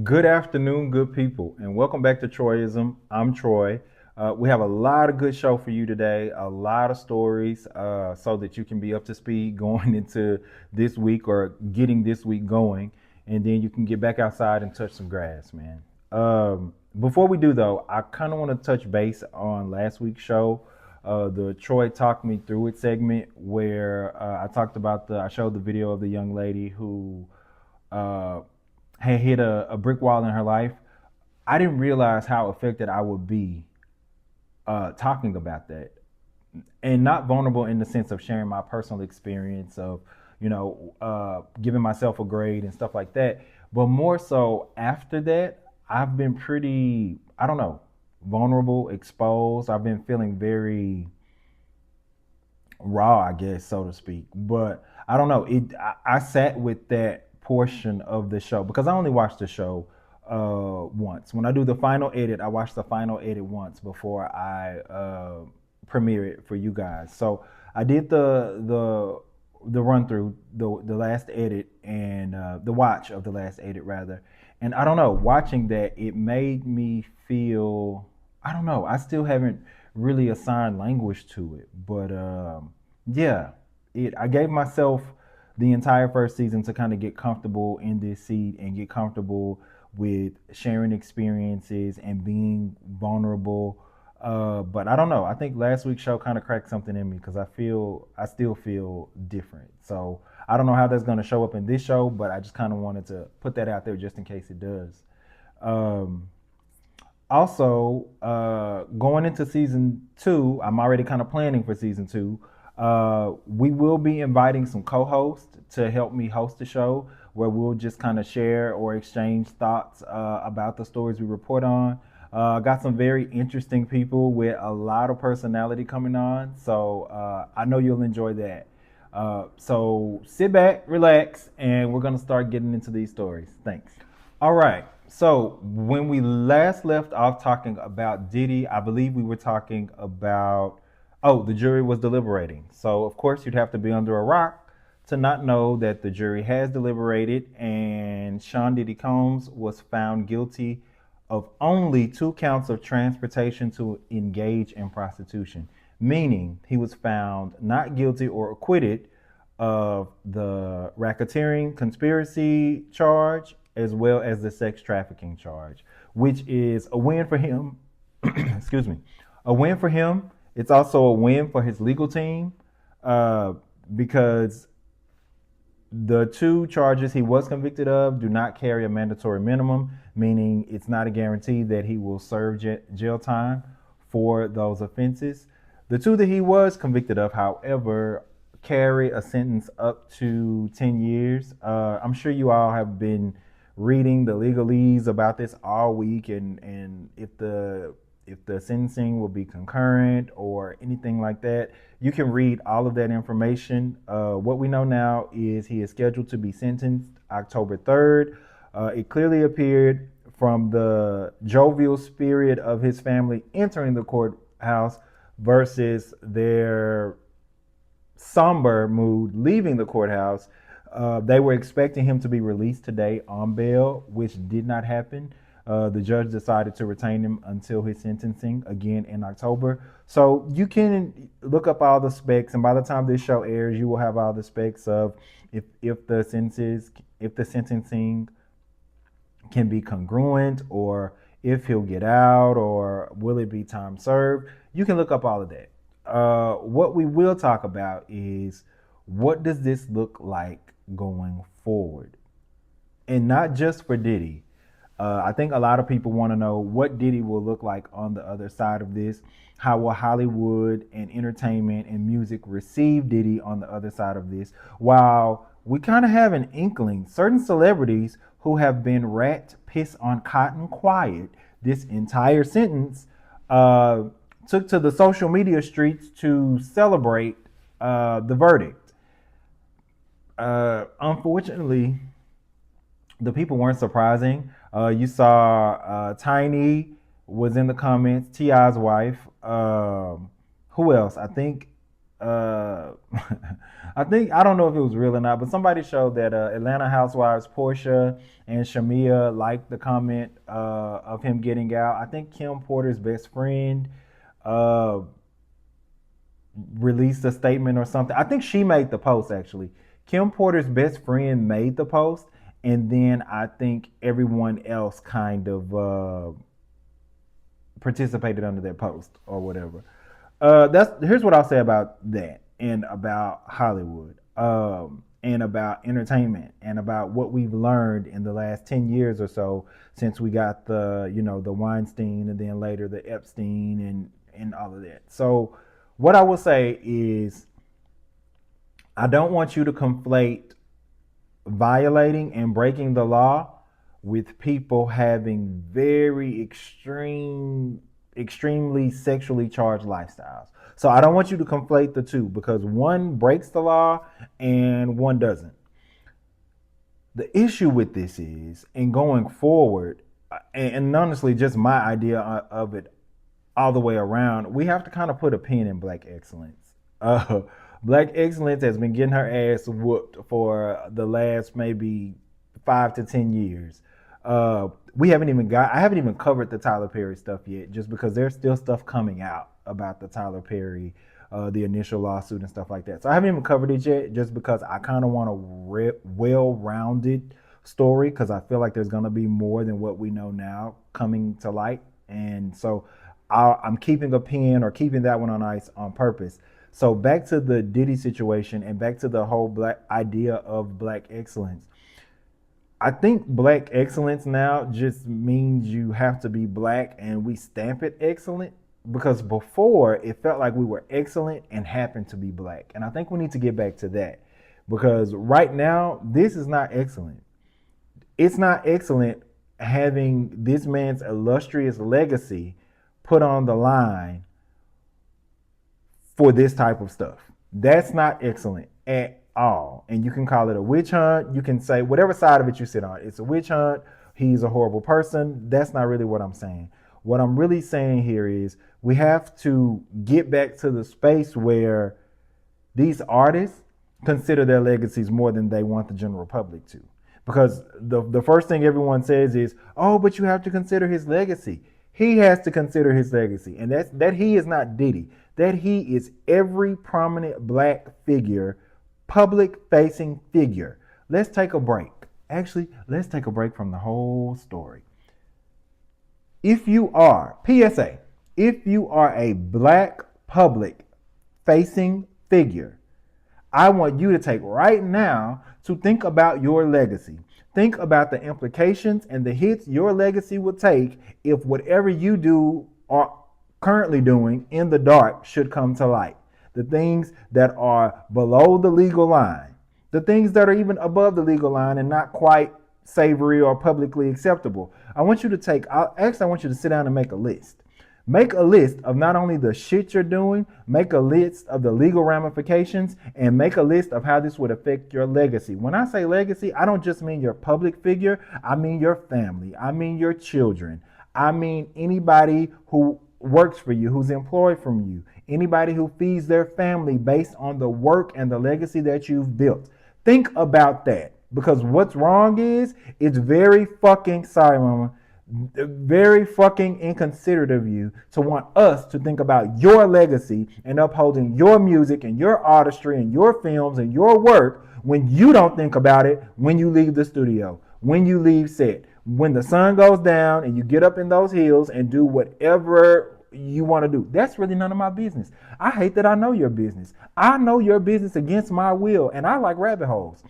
Good afternoon, good people, and welcome back to Troyism. I'm Troy. We have a lot of good show for you today, a lot of stories, so that you can be up to speed going into this week or getting this week going, and then you can get back outside and touch some grass, man. Before we do though, I kind of want to touch base on last week's show, the Troy Talk Me Through It segment, where I showed the video of the young lady who uh, had hit a brick wall in her life. I didn't realize how affected I would be talking about that, and not vulnerable in the sense of sharing my personal experience of, giving myself a grade and stuff like that. But more so after that, I've been pretty, I don't know, vulnerable, exposed. I've been feeling very raw, I guess, so to speak. But I don't know. I sat with that portion of the show because I only watched the show once. When I do the final edit, I watch the final edit once before I premiere it for you guys. So I did the run through the last edit and the watch of the last edit rather. And I don't know, watching that, it made me feel, I don't know, I still haven't really assigned language to it, but yeah, it. I gave myself the entire first season to kind of get comfortable in this seat and get comfortable with sharing experiences and being vulnerable. But I don't know. I think last week's show kind of cracked something in me because I still feel different. So I don't know how that's going to show up in this show, but I just kind of wanted to put that out there just in case it does. Um, Also, going into season 2, I'm already kind of planning for season 2. We will be inviting some co-hosts to help me host the show, where we'll just kind of share or exchange thoughts about the stories we report on. Got some very interesting people with a lot of personality coming on, so I know you'll enjoy that. So sit back, relax, and we're gonna start getting into these stories. Thanks. All right. So when we last left off talking about Diddy, I believe we were talking about, oh, the jury was deliberating. So of course you'd have to be under a rock to not know that the jury has deliberated and Sean Diddy Combs was found guilty of only 2 counts of transportation to engage in prostitution, meaning he was found not guilty or acquitted of the racketeering conspiracy charge as well as the sex trafficking charge, which is a win for him. Excuse me, a win for him. It's also a win for his legal team uh, because the 2 charges he was convicted of do not carry a mandatory minimum, meaning it's not a guarantee that he will serve jail time for those offenses. The 2 that he was convicted of, however, carry a sentence up to 10 years. I'm sure you all have been reading the legalese about this all week, and if the sentencing will be concurrent or anything like that. You can read all of that information. What we know now is he is scheduled to be sentenced October 3rd. It clearly appeared from the jovial spirit of his family entering the courthouse versus their somber mood leaving the courthouse. They were expecting him to be released today on bail, which did not happen. The judge decided to retain him until his sentencing again in October. So you can look up all the specs, and by the time this show airs, you will have all the specs of if the sentencing can be congruent, or if he'll get out, or will it be time served. You can look up all of that. What we will talk about is, what does this look like going forward, and not just for Diddy. I think a lot of people want to know what Diddy will look like on the other side of this. How will Hollywood and entertainment and music receive Diddy on the other side of this? While we kind of have an inkling, certain celebrities who have been rat piss on cotton quiet this entire sentence uh, took to the social media streets to celebrate the verdict. Unfortunately, the people weren't surprising. You saw Tiny was in the comments, Ti's wife. Who else? I think. uh I think, I don't know if it was real or not, but somebody showed that Atlanta Housewives Portia and Shamia liked the comment of him getting out. I think Kim Porter's best friend uh released a statement or something. I think she made the post actually. Kim Porter's best friend made the post, and then I think everyone else kind of participated under that post or whatever. That's Here's what I'll say about that, and about Hollywood, and about entertainment, and about what we've learned in the last 10 years or so since we got the Weinstein, and then later the Epstein, and all of that. So what I will say is, I don't want you to conflate violating and breaking the law with people having very extremely sexually charged lifestyles. So I don't want you to conflate the two, because one breaks the law and one doesn't. The issue with this is, in going forward, and honestly, just my idea of it all the way around, we have to kind of put a pin in black excellence. Uh, Black excellence has been getting her ass whooped for the last maybe 5 to 10 years. I haven't even covered the Tyler Perry stuff yet, just because there's still stuff coming out about the Tyler Perry, the initial lawsuit and stuff like that. So I haven't even covered it yet, just because I kind of want a well-rounded story, because I feel like there's going to be more than what we know now coming to light. And so I'm keeping a pin, or keeping that one on ice on purpose. So back to the Diddy situation, and back to the whole black idea of black excellence. I think black excellence now just means you have to be black, and we stamp it excellent, because before it felt like we were excellent and happened to be black. And I think we need to get back to that, because right now this is not excellent. It's not excellent having this man's illustrious legacy put on the line for this type of stuff. That's not excellent at all. And you can call it a witch hunt. You can say whatever side of it you sit on. It's a witch hunt. He's a horrible person. That's not really what I'm saying. What I'm really saying here is, we have to get back to the space where these artists consider their legacies more than they want the general public to. Because the first thing everyone says is, oh, but you have to consider his legacy. He has to consider his legacy. And that he is not Diddy. That he is every prominent black figure, public facing figure. Let's take a break. Actually, let's take a break from the whole story. If you are, PSA, if you are a black public facing figure, I want you to take right now to think about your legacy. Think about the implications and the hits your legacy will take if whatever you do or currently doing in the dark should come to light. The things that are below the legal line, the things that are even above the legal line and not quite savory or publicly acceptable. I want you to sit down and make a list. Make a list of not only the shit you're doing, make a list of the legal ramifications, and make a list of how this would affect your legacy. When I say legacy, I don't just mean your public figure. I mean your family. I mean your children. I mean anybody who works for you, who's employed from you, anybody who feeds their family based on the work and the legacy that you've built. Think about that, because what's wrong is, it's very fucking, sorry mama, very fucking inconsiderate of you to want us to think about your legacy and upholding your music and your artistry and your films and your work, when you don't think about it when you leave the studio, when you leave set, when the sun goes down and you get up in those hills and do whatever you want to do. That's really none of my business. I hate that I know your business. I know your business against my will, and I like rabbit holes.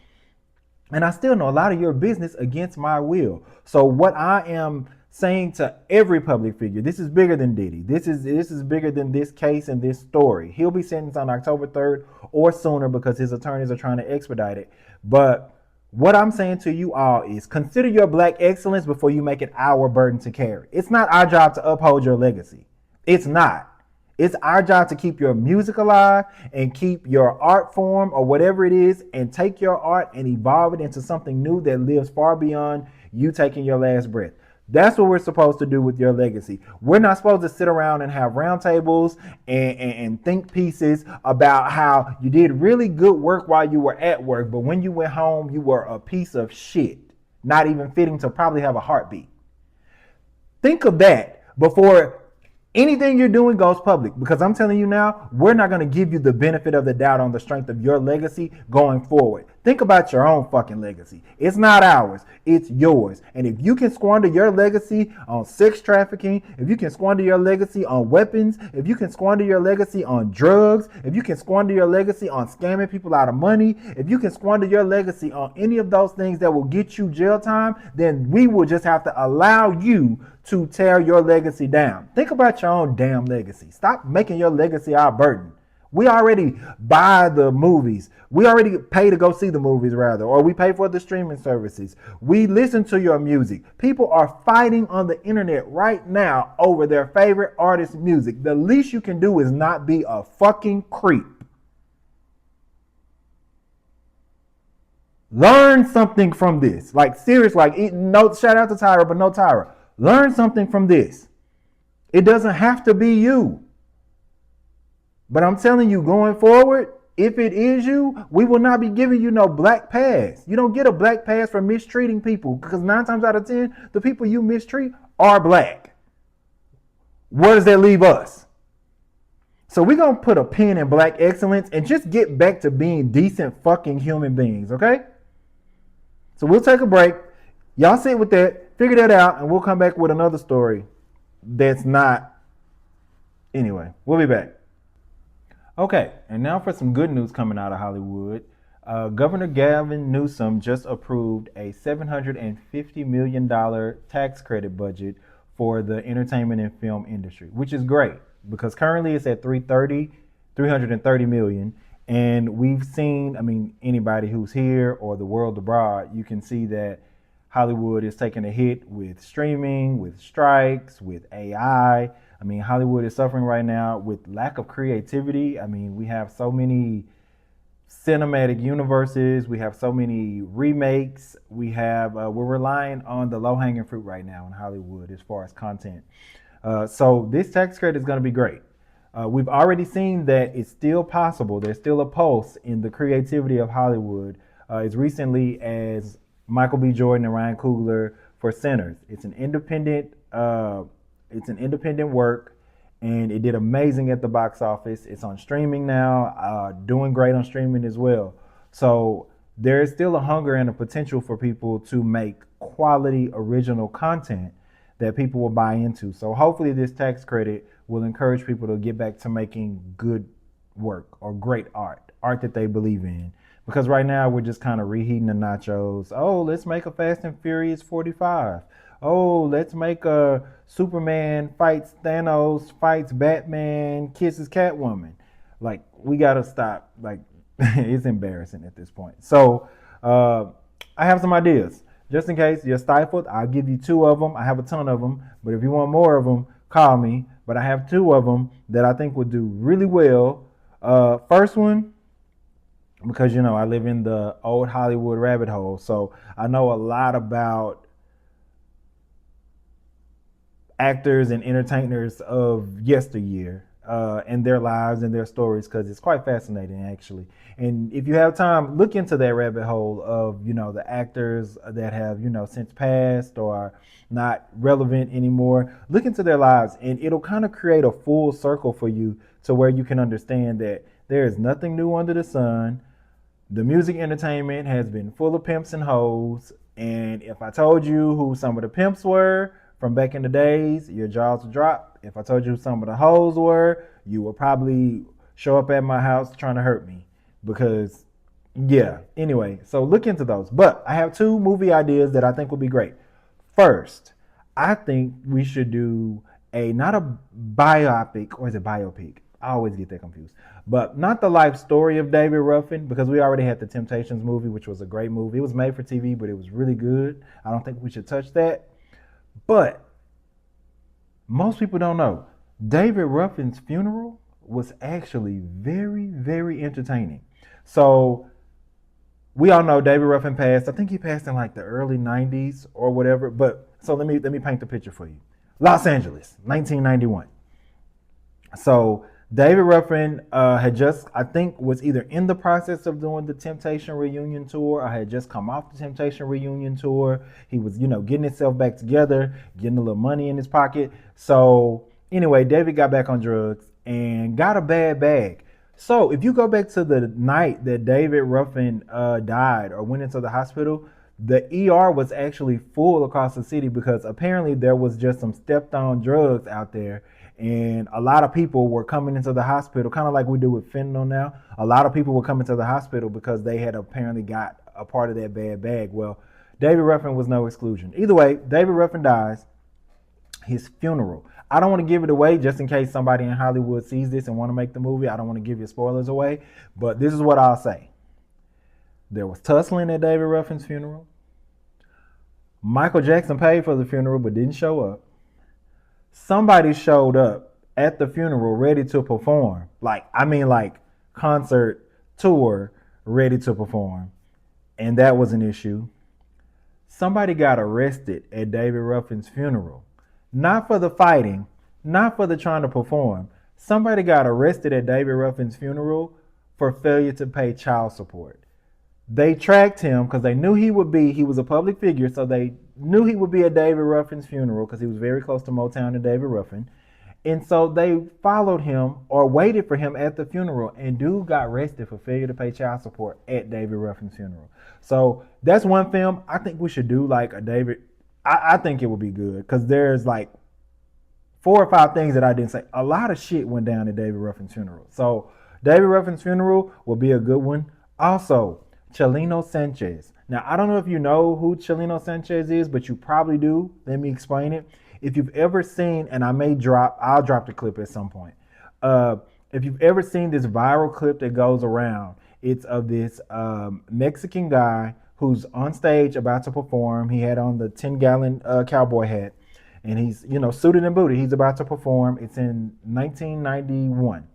And I still know a lot of your business against my will. So what I am saying to every public figure, this is bigger than Diddy. This is bigger than this case and this story. He'll be sentenced on October 3rd or sooner, because his attorneys are trying to expedite it. But what I'm saying to you all is, consider your black excellence before you make it our burden to carry. It's not our job to uphold your legacy. It's not. It's our job to keep your music alive and keep your art form or whatever it is, and take your art and evolve it into something new that lives far beyond you taking your last breath. That's what we're supposed to do with your legacy. We're not supposed to sit around and have roundtables and think pieces about how you did really good work while you were at work, but when you went home, you were a piece of shit, not even fitting to probably have a heartbeat. Think of that before anything you're doing goes public, because I'm telling you now, we're not going to give you the benefit of the doubt on the strength of your legacy going forward. Think about your own fucking legacy. It's not ours, it's yours. And if you can squander your legacy on sex trafficking, if you can squander your legacy on weapons, if you can squander your legacy on drugs, if you can squander your legacy on scamming people out of money, if you can squander your legacy on any of those things that will get you jail time, then we will just have to allow you to tear your legacy down. Think about your own damn legacy. Stop making your legacy our burden. We already buy the movies. We already pay to go see the movies, rather, or we pay for the streaming services. We listen to your music. People are fighting on the internet right now over their favorite artist's music. The least you can do is not be a fucking creep. Learn something from this. Like, serious, like, no, shout out to Tyra, but no Tyra. Learn something from this. It doesn't have to be you. But I'm telling you, going forward, if it is you, we will not be giving you no black pass. You don't get a black pass for mistreating people, because 9 times out of 10, the people you mistreat are black. Where does that leave us? So we're going to put a pin in black excellence and just get back to being decent fucking human beings, okay? So we'll take a break. Y'all sit with that, figure that out, and we'll come back with another story that's not. Anyway, we'll be back. Okay, and now for some good news coming out of Hollywood. Governor Gavin Newsom just approved a $750 million tax credit budget for the entertainment and film industry, which is great because currently it's at 330 million. And we've seen, I mean, anybody who's here or the world abroad, you can see that Hollywood is taking a hit with streaming, with strikes, with AI. I mean, Hollywood is suffering right now with lack of creativity. I mean, we have so many cinematic universes. We have so many remakes. We're relying on the low-hanging fruit right now in Hollywood as far as content. So this tax credit is going to be great. We've already seen that it's still possible. There's still a pulse in the creativity of Hollywood as recently as Michael B. Jordan and Ryan Coogler for Sinners. It's an independent work, and it did amazing at the box office. It's on streaming now, doing great on streaming as well. So there is still a hunger and a potential for people to make quality original content that people will buy into. So hopefully this tax credit will encourage people to get back to making good work or great art that they believe in. Because right now we're just kind of reheating the nachos. Oh, let's make a Fast and Furious 45. Oh, let's make a Superman fights Thanos, fights Batman, kisses Catwoman. Like, we got to stop. Like, it's embarrassing at this point. So I have some ideas. Just in case you're stifled, I'll give you 2 of them. I have a ton of them. But if you want more of them, call me. But I have 2 of them that I think would do really well. First one, because, you know, I live in the old Hollywood rabbit hole. So I know a lot about actors and entertainers of yesteryear and their lives and their stories, because it's quite fascinating, actually. And if you have time, look into that rabbit hole of, you know, the actors that have, you know, since passed or not relevant anymore. Look into their lives, and it'll kind of create a full circle for you to where you can understand that there is nothing new under the sun. The music entertainment has been full of pimps and hoes. And if I told you who some of the pimps were from back in the days, your jaws would drop. If I told you who some of the hoes were, you would probably show up at my house trying to hurt me. Because, yeah, anyway, so look into those. But I have 2 movie ideas that I think would be great. First, I think we should do not a biopic, or is it biopic? I always get that confused. But not the life story of David Ruffin, because we already had the Temptations movie, which was a great movie. It was made for TV, but it was really good. I don't think we should touch that. But most people don't know, David Ruffin's funeral was actually very, very entertaining. So we all know David Ruffin passed. I think he passed in like the early 90s or whatever. But So let me paint the picture for you. Los Angeles, 1991. So David Ruffin had just, I think, was either in the process of doing the Temptation reunion tour or had just come off the Temptation reunion tour. He was, getting himself back together, getting a little money in his pocket. So anyway, David got back on drugs and got a bad bag. So if you go back to the night that David Ruffin died or went into the hospital, the ER was actually full across the city because apparently there was just some stepped on drugs out there. And a lot of people were coming into the hospital, kind of like we do with fentanyl now. A lot of people were coming to the hospital because they had apparently got a part of that bad bag. Well, David Ruffin was no exclusion. Either way, David Ruffin dies. His funeral. I don't want to give it away just in case somebody in Hollywood sees this and want to make the movie. I don't want to give you spoilers away, but this is what I'll say. There was tussling at David Ruffin's funeral. Michael Jackson paid for the funeral but didn't show up. Somebody showed up at the funeral ready to perform. Like concert tour ready to perform. And that was an issue. Somebody got arrested at David Ruffin's funeral. Not for the fighting, not for the trying to perform. Somebody got arrested at David Ruffin's funeral for failure to pay child support. They tracked him because they knew he was a public figure, so they knew he would be at David Ruffin's funeral because he was very close to Motown and David Ruffin. And so they followed him or waited for him at the funeral, and dude got arrested for failure to pay child support at David Ruffin's funeral. So that's one film I think we should do, like a David. I think it would be good because there's like 4 or 5 things that I didn't say. A lot of shit went down at David Ruffin's funeral. So David Ruffin's funeral will be a good one. Also, Chelino Sanchez. Now, I don't know if you know who Chelino Sanchez is, but you probably do. Let me explain it. If you've ever seen, and I'll drop the clip at some point. If you've ever seen this viral clip that goes around, it's of this Mexican guy who's on stage about to perform. He had on the 10-gallon cowboy hat, and he's, suited and booted. He's about to perform. It's in 1991.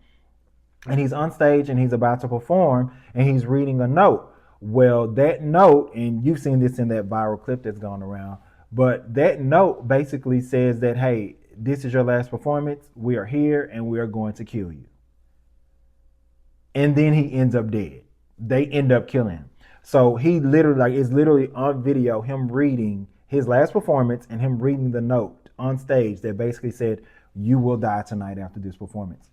And he's on stage and he's about to perform, and he's reading a note. Well, that note, and you've seen this in that viral clip that's gone around, but that note basically says that, hey, this is your last performance. We are here and we are going to kill you. And then he ends up dead. They end up killing him. So he literally, it's literally on video, him reading his last performance and him reading the note on stage that basically said, you will die tonight after this performance.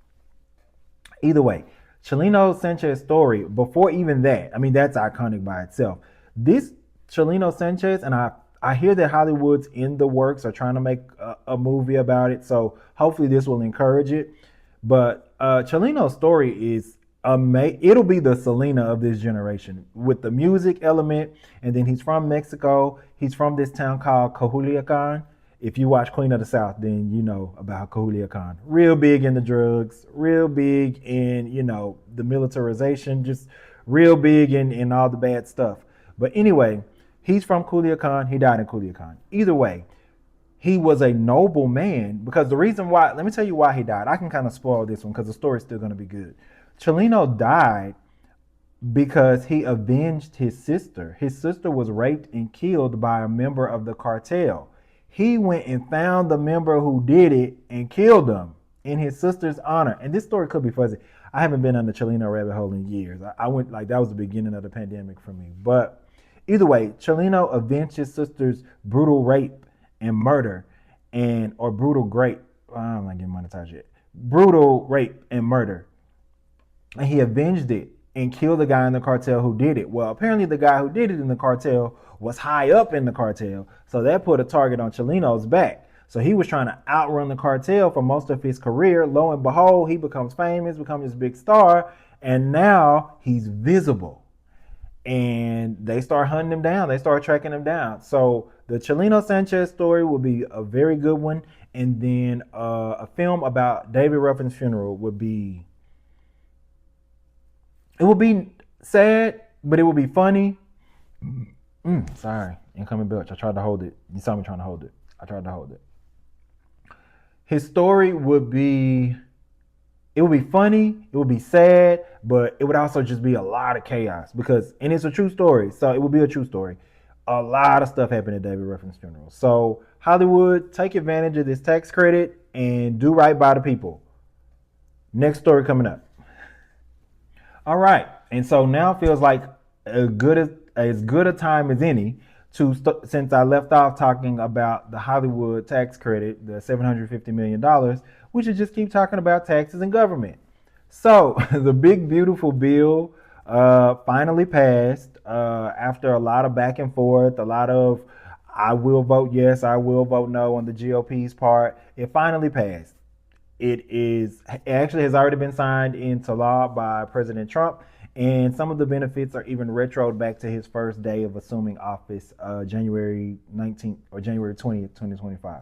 Either way, Chelino Sanchez's story, before even that, that's iconic by itself. This Chelino Sanchez, and I hear that Hollywood's in the works or trying to make a movie about it, so hopefully this will encourage it. But Chelino's story is amazing. It'll be the Selena of this generation with the music element, and then he's from Mexico. He's from this town called Cojuliacan. If you watch Queen of the South, then you know about Cojuliacan. Real big in the drugs, real big in, the militarization, just real big in all the bad stuff. But anyway, he's from Culiacan. He died in Culiacan. Either way, he was a noble man because the reason why, let me tell you why he died. I can kind of spoil this one because the story's still going to be good. Chelino died because he avenged his sister. His sister was raped and killed by a member of the cartel. He went and found the member who did it and killed him in his sister's honor. And this story could be fuzzy. I haven't been on the Chelino rabbit hole in years. I went, that was the beginning of the pandemic for me. But either way, Chelino avenged his sister's brutal rape and murder or brutal grape. I'm not getting monetized yet. Brutal rape and murder. And he avenged it and killed the guy in the cartel who did it. Well, apparently the guy who did it in the cartel was high up in the cartel. So that put a target on Chelino's back. So he was trying to outrun the cartel for most of his career. Lo and behold, he becomes famous, becomes this big star, and now he's visible. And they start hunting him down. They start tracking him down. So the Chelino Sanchez story will be a very good one. And then a film about David Ruffin's funeral would be, it will be sad, but it will be funny. Sorry, incoming belch. I tried to hold it. You saw me trying to hold it. I tried to hold it. His story would be, it would be funny, it would be sad, but it would also just be a lot of chaos and it's a true story. So it would be a true story. A lot of stuff happened at David Ruffin's funeral. So Hollywood, take advantage of this tax credit and do right by the people. Next story coming up. All right, and so now feels like as good a time as any since I left off talking about the Hollywood tax credit, the $750 million, we should just keep talking about taxes and government. So the big beautiful bill finally passed after a lot of back and forth, a lot of I will vote yes, I will vote no on the GOP's part. It finally passed. It actually has already been signed into law by President Trump, and some of the benefits are even retroed back to his first day of assuming office, January 19th or January 20th, 2025.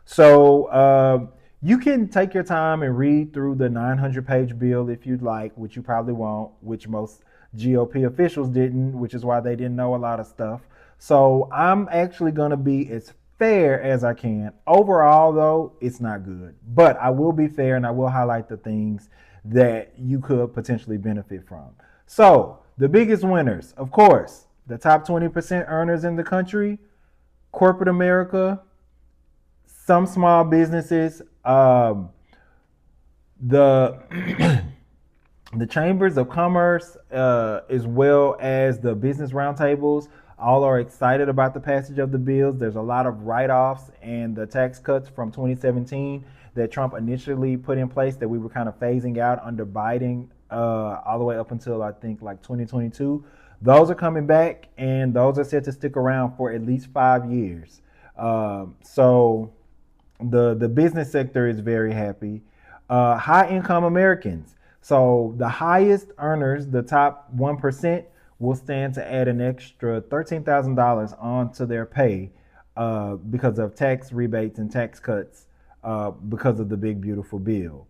So you can take your time and read through the 900-page bill if you'd like, which you probably won't, which most GOP officials didn't, which is why they didn't know a lot of stuff. So I'm actually going to be as fair as I can. Overall, though, it's not good. But I will be fair and I will highlight the things that you could potentially benefit from. So, the biggest winners, of course, the top 20% earners in the country, corporate America, some small businesses, the the chambers of commerce, as well as the business roundtables, all are excited about the passage of the bills. There's a lot of write-offs and the tax cuts from 2017 that Trump initially put in place that we were kind of phasing out under Biden, all the way up until I think like 2022. Those are coming back, and those are set to stick around for at least 5 years. So the business sector is very happy. High income Americans. So the highest earners, the top 1%, will stand to add an extra $13,000 onto their pay because of tax rebates and tax cuts because of the big beautiful bill.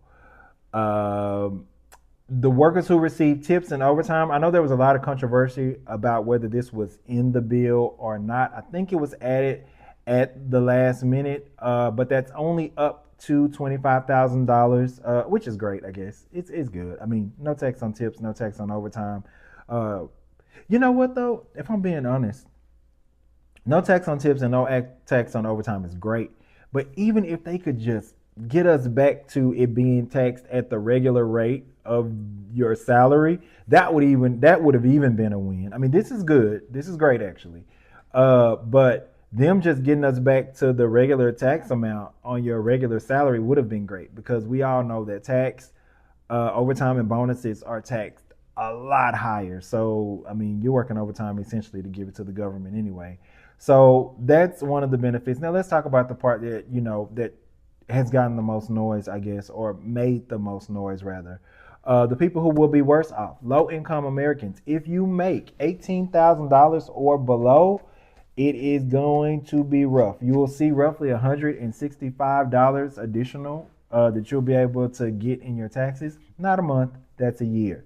The workers who receive tips and overtime, I know there was a lot of controversy about whether this was in the bill or not. I think it was added at the last minute, but that's only up to $25,000, which is great, I guess. It's good. I mean, no tax on tips, no tax on overtime. You know what, though? If I'm being honest, no tax on tips and no tax on overtime is great. But even if they could just get us back to it being taxed at the regular rate of your salary, that would have even been a win. I mean, this is good. This is great, actually. But them just getting us back to the regular tax amount on your regular salary would have been great, because we all know that tax, overtime and bonuses are taxed a lot higher. So, I mean, you're working overtime essentially to give it to the government anyway. So that's one of the benefits. Now let's talk about the part that, that has gotten the most noise, I guess, or made the most noise rather. The people who will be worse off, low income Americans. If you make $18,000 or below, it is going to be rough. You will see roughly $165 additional that you'll be able to get in your taxes. Not a month, that's a year.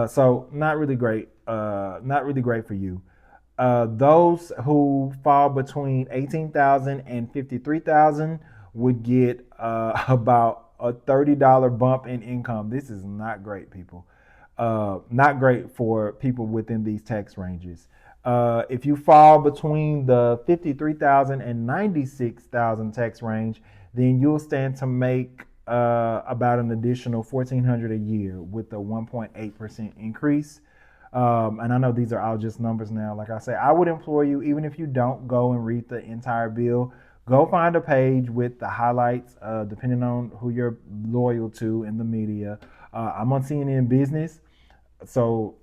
So not really great. Not really great for you. Those who fall between 18,000 and 53,000 would get about a $30 bump in income. This is not great, people. Not great for people within these tax ranges. If you fall between the 53,000 and 96,000 tax range, then you'll stand to make about an additional $1,400 a year with a 1.8% increase. And I know these are all just numbers now. Like I say, I would implore you, even if you don't go and read the entire bill, go find a page with the highlights, depending on who you're loyal to in the media. I'm on CNN Business, so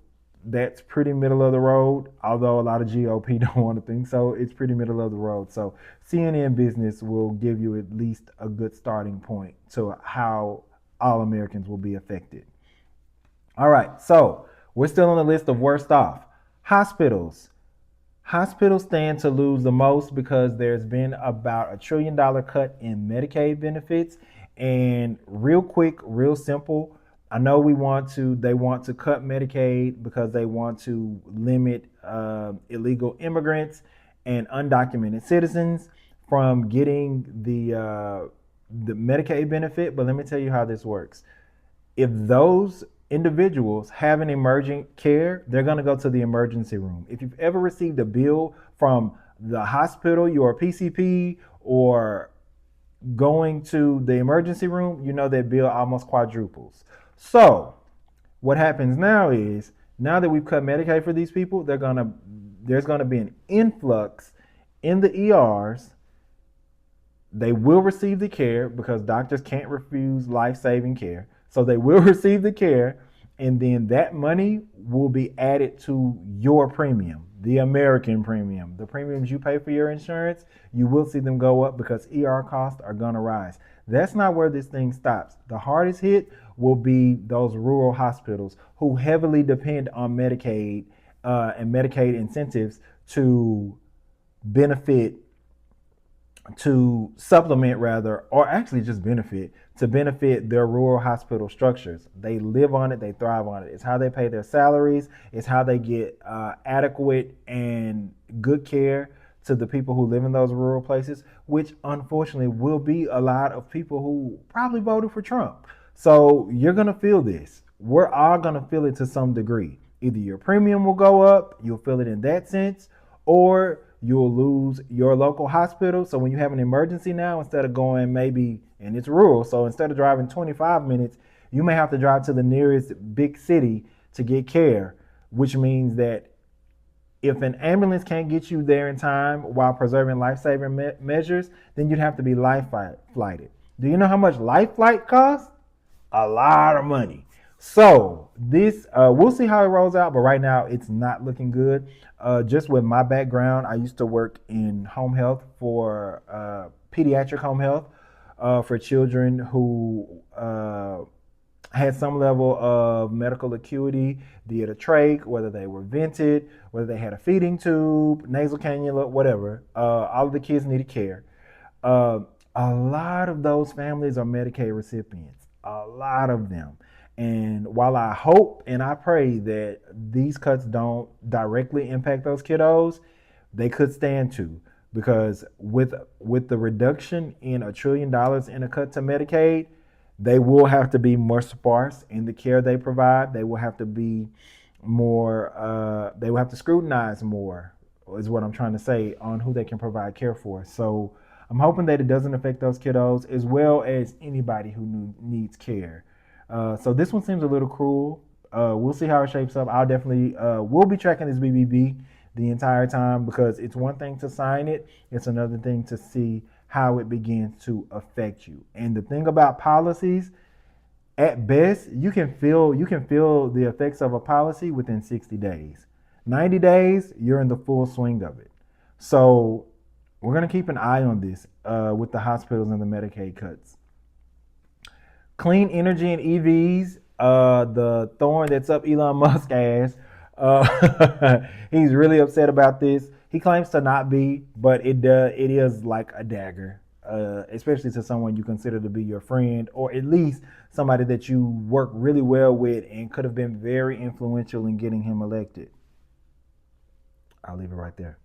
that's pretty middle of the road, although a lot of GOP don't want to think so. It's pretty middle of the road. So CNN Business will give you at least a good starting point to how all Americans will be affected. All right, so we're still on the list of worst off. Hospitals. Hospitals stand to lose the most because there's been about $1 trillion cut in Medicaid benefits. And real quick, real simple, I know they want to cut Medicaid because they want to limit illegal immigrants and undocumented citizens from getting the Medicaid benefit. But let me tell you how this works. If those individuals having emergent care, they're going to go to the emergency room. If you've ever received a bill from the hospital, you're a PCP, or going to the emergency room, you know that bill almost quadruples. So what happens now is, now that we've cut Medicaid for these people, there's gonna be an influx in the ERs. They will receive the care because doctors can't refuse life-saving care. So they will receive the care, and then that money will be added to your premium, the American premium, the premiums you pay for your insurance. You will see them go up because ER costs are going to rise. That's not where this thing stops. The hardest hit will be those rural hospitals who heavily depend on Medicaid and Medicaid incentives to benefit, to supplement rather, or actually just benefit, to benefit their rural hospital structures. They live on it, they thrive on it. It's how they pay their salaries, it's how they get adequate and good care to the people who live in those rural places, which unfortunately will be a lot of people who probably voted for Trump. So you're gonna feel this. We're all gonna feel it to some degree. Either your premium will go up, you'll feel it in that sense, or you'll lose your local hospital. So when you have an emergency now, instead of going maybe, and it's rural, so instead of driving 25 minutes, you may have to drive to the nearest big city to get care, which means that if an ambulance can't get you there in time while preserving life-saving measures, then you'd have to be life flighted. Do you know how much life flight costs? A lot of money. So this, we'll see how it rolls out, but right now it's not looking good. Just with my background, I used to work in home health for pediatric home health for children who had some level of medical acuity, be it a trach, whether they were vented, whether they had a feeding tube, nasal cannula, whatever. All of the kids needed care. A lot of those families are Medicaid recipients, a lot of them. And while I hope and I pray that these cuts don't directly impact those kiddos, they could stand to, because with the reduction in $1 trillion in a cut to Medicaid, they will have to be more sparse in the care they provide. They will have to be more. They will have to scrutinize more, is what I'm trying to say, on who they can provide care for. So I'm hoping that it doesn't affect those kiddos as well as anybody who needs care. So this one seems a little cruel. We'll see how it shapes up. I'll definitely we'll be tracking this BBB the entire time, because it's one thing to sign it, it's another thing to see how it begins to affect you. And the thing about policies, at best, you can feel the effects of a policy within 60 days. 90 days, you're in the full swing of it. So we're gonna keep an eye on this with the hospitals and the Medicaid cuts. Clean energy and EVs, the thorn that's up Elon Musk's ass. He's really upset about this. He claims to not be, but it is like a dagger, especially to someone you consider to be your friend, or at least somebody that you work really well with and could have been very influential in getting him elected. I'll leave it right there.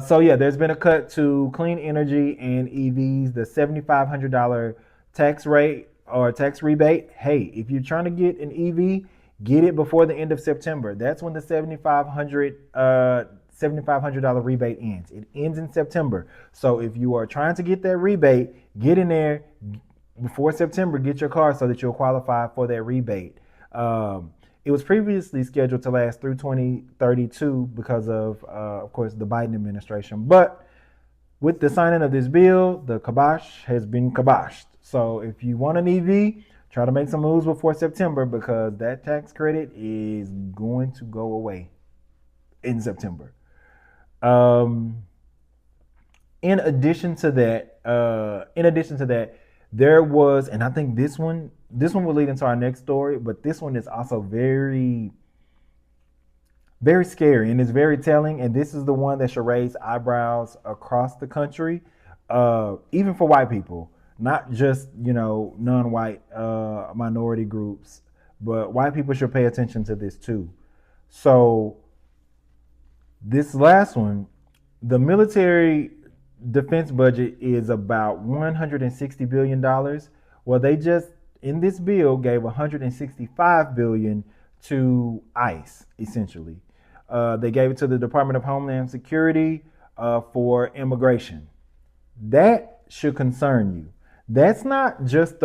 So yeah, there's been a cut to clean energy and EVs, the $7,500 tax rate or tax rebate. Hey, if you're trying to get an EV, get it before the end of September. That's when the $7,500 rebate ends. It ends in September. So if you are trying to get that rebate, get in there before September. Get your car so that you'll qualify for that rebate. It was previously scheduled to last through 2032 because of course, the Biden administration. But with the signing of this bill, the kibosh has been kiboshed. So if you want an EV, try to make some moves before September, because that tax credit is going to go away in September. In addition to that, there was, and I think this one will lead into our next story, but this one is also very, very scary, and it's very telling. And this is the one that should raise eyebrows across the country, even for white people, not just, non-white minority groups, but white people should pay attention to this too. So this last one, the military defense budget is about $160 billion. Well, they just in this bill gave 165 billion to ICE, essentially. They gave it to the Department of Homeland Security for immigration. That should concern you. That's not just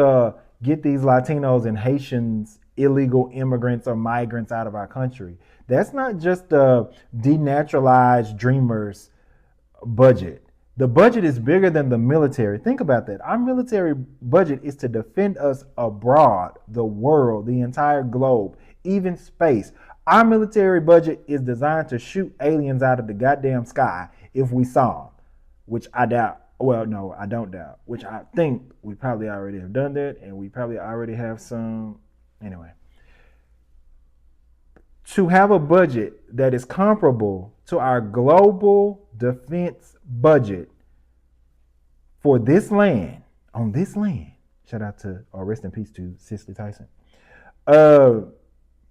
get these Latinos and Haitians, illegal immigrants or migrants out of our country. That's not just the denaturalized dreamers budget. The budget is bigger than the military. Think about that. Our military budget is to defend us abroad, the world, the entire globe, even space. Our military budget is designed to shoot aliens out of the goddamn sky if we saw them, which I doubt. Well, no, I don't doubt, which I think we probably already have done that, and we probably already have some. Anyway, to have a budget that is comparable to our global defense budget for this land, on this land, shout out to, or rest in peace to Cicely Tyson.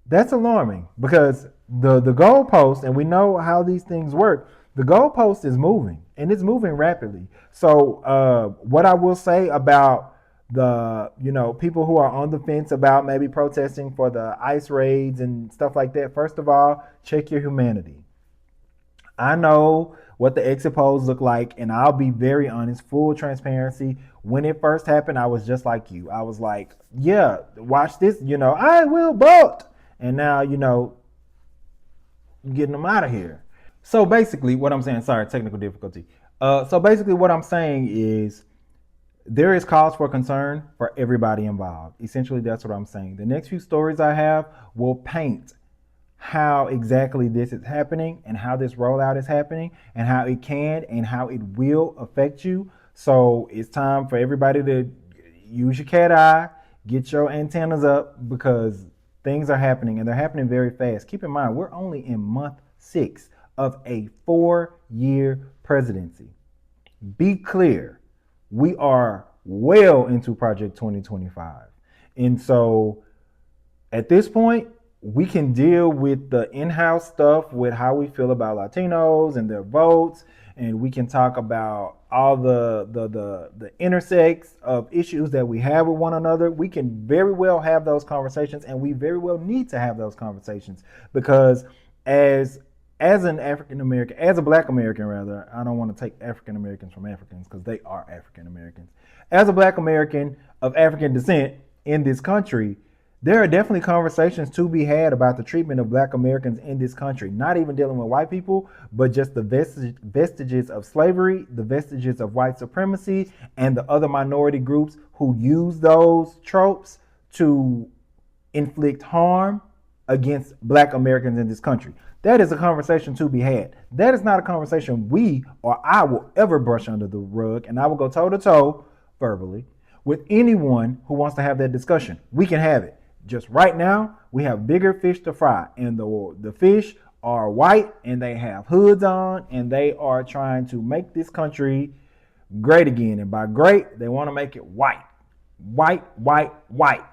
That's alarming because the goalpost, and we know how these things work, the goalpost is moving, and it's moving rapidly. So what I will say about the people who are on the fence about maybe protesting for the ICE raids and stuff like that, first of all, check your humanity. I know what the exit polls look like, and I'll be very honest, full transparency. When it first happened, I was just like you. I was like, yeah, watch this, I will vote. And now, getting them out of here. So basically, what I'm saying, sorry, technical difficulty. So basically, what I'm saying is there is cause for concern for everybody involved. Essentially, that's what I'm saying. The next few stories I have will paint how exactly this is happening and how this rollout is happening and how it can and how it will affect you. So it's time for everybody to use your cat eye, get your antennas up, because things are happening and they're happening very fast. Keep in mind, we're only in month 6 of a 4-year presidency. Be clear, we are well into Project 2025. And so at this point, we can deal with the in-house stuff with how we feel about Latinos and their votes, and we can talk about all the intersects of issues that we have with one another. We can very well have those conversations, and we very well need to have those conversations, because as an African American, as a Black American rather, I don't want to take African Americans from Africans because they are African Americans. As a Black American of African descent in this country, there are definitely conversations to be had about the treatment of Black Americans in this country, not even dealing with white people, but just the vestiges of slavery, the vestiges of white supremacy, and the other minority groups who use those tropes to inflict harm against Black Americans in this country. That is a conversation to be had. That is not a conversation we or I will ever brush under the rug, and I will go toe to toe verbally with anyone who wants to have that discussion. We can have it. Just right now, we have bigger fish to fry, and the fish are white, and they have hoods on, and they are trying to make this country great again. And by great, they want to make it white. White, white, white.